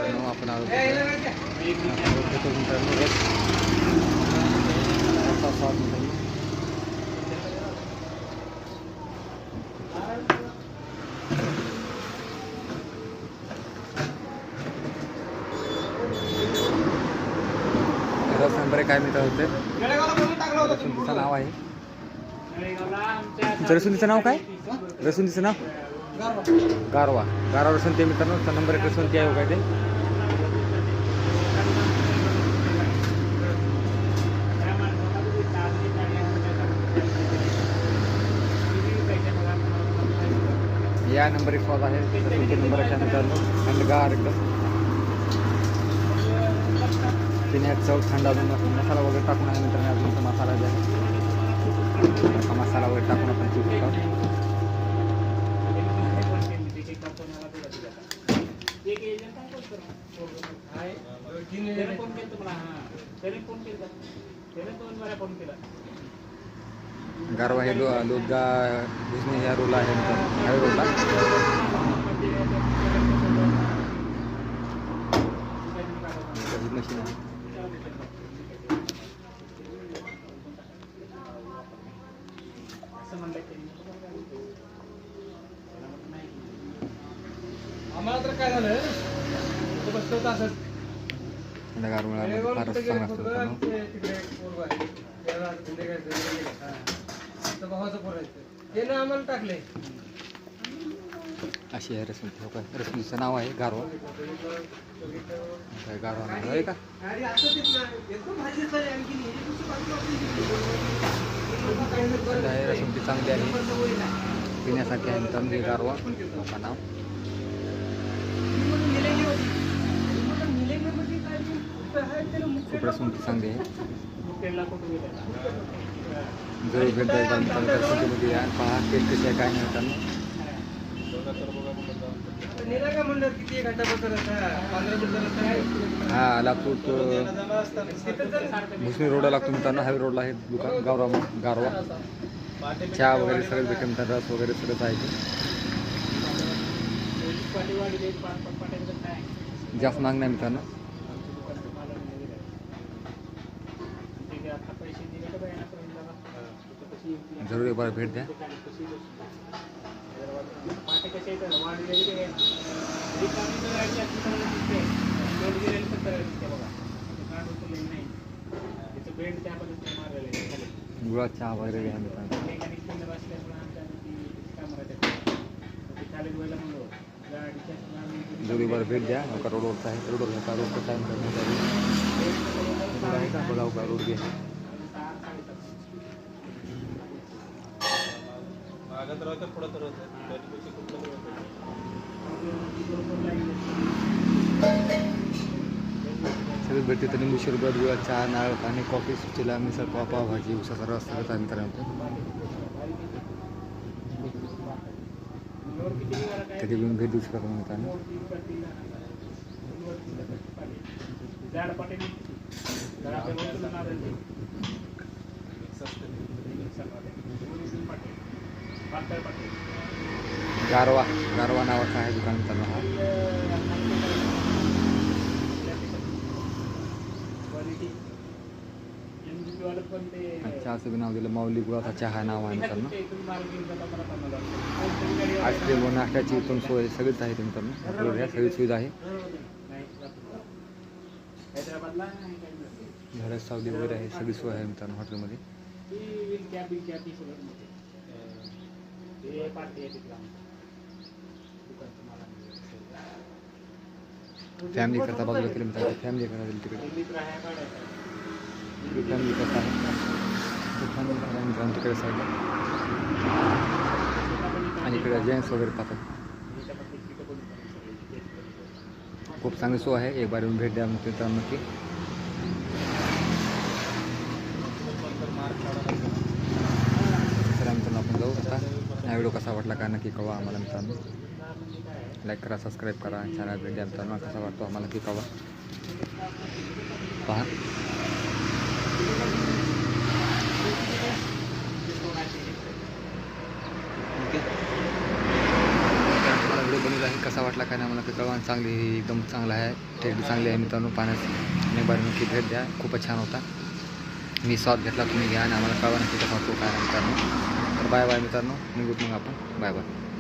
मित्रांनो आपण आलो मित्रांनो रस नंबर काय मित्र होते रसुंदीचं नाव आहे. रसुंदीचं नाव काय? रसुंदीचं नाव गारवा. गारवा रसुंदी मित्रांनो. नंबर 1 रसुंदी आहे काय ते. या नंबर 1 स्वाद आहे रसुंदी नंबर 1 मित्रांनो. थंडगार एकदम पिण्यात चव थंड. अजून मसाला वगैरे टाकून आहे मित्रांनो. अजून मसाला जे आहे मसाला वगैरे टाकून आपण पिऊ शकतो. गारवा हे लोदगा भुजनी या रोडला आहे हायवे रोडला. मशीन आहे. आम्हाला तर काय झालं बसत असत फारच चांगला असतो भावाचं पोरायचं ते ना आम्हाला टाकले. अशी आहे रसुंदी. काय रसुंदीचं नाव आहे गारवा. काय गारवा नाव आहे का? रसुंदी चांगली आहे पिण्यासाठी आहे मित्रांनो. गारवा लोका नाव. खूप रसुंदी चांगली आहे. जरूर भेट द्यायचा मित्रांनो. रसुंदीमध्ये या पहा टेस्ट कशी आहे काय नाही मित्रांनो. हा लातूर भुसणी रोडला लागतो मित्रांनो. हायवे रोडला आहे दुकान गारवा. चहा वगैरे सगळं भेटेल मित्रांनो. रस वगैरे सगळंच आहे. जास्त माग नाही मित्रांनो. जरूर एक बार भेट द्या. गुळात चहा वगैरे घ्या मित्रांनो. जरूर बार भेट द्या. नौका रोडवरचा आहे. रोडवर का रोड कसा आहे का बघा का रोड घ्या. सगळं भेटते तर लिंबू सरबत गुळात चहा नारळ पाणी कॉफी सुचेला मिसळ पाव भाजी उसाचा रस सगळं आहे मित्रांनो. कधी पण भेट देऊ शकतो मित्रांनो. गारवा नावाचा आहे दुकान मित्रांनो. हा चहाचं नाव दिलं माऊली गुळाचा चहा नाव आहे मित्रांनो. आईस्क्रीम व नाश्त्याची उत्तम सोय सगळीच आहे मित्रांनो. सगळी सुविधा आहे. झाडं सावली वगैरे आहे सगळी सोय आहे मित्रांनो हॉटेलमध्ये. फॅमिली करता बाजूला केलं मित्रांनो. फॅमिली करता तिकडे फॅमिली करता आहे मित्रांनो तिकडे साईडला. आणि इकडे जेंट्स वगैरे पाहतात. खूप चांगली सोय आहे. एक बार येऊन भेट द्या मित्रांनो नक्की. चला मित्रांनो आपण जाऊ आता. हा व्हिडिओ कसा वाटला काय नक्की कळवा आम्हाला मित्रांनो. लाईक करा सबस्क्राईब करा. चॅनल भेट द्या मित्रांनो. कसा वाटतो आम्हाला नक्की कळवा. पहा व्हिडिओ बनवला आहे कसा वाटला वाटला काय नाही मला की कळवा. चांगली एकदम चांगला आहे, टेस्ट चांगली आहे मित्रांनो. पाण्यात एक बार नक्की भेट द्या, खूपच छान होता. मी स्वाद घेतला, तुम्ही घ्या आणि आम्हाला कळवा नक्की कसा वाटतो काय नाही मित्रांनो. तर बाय बाय मित्रांनो, निघूत मग आपण. Bye bye.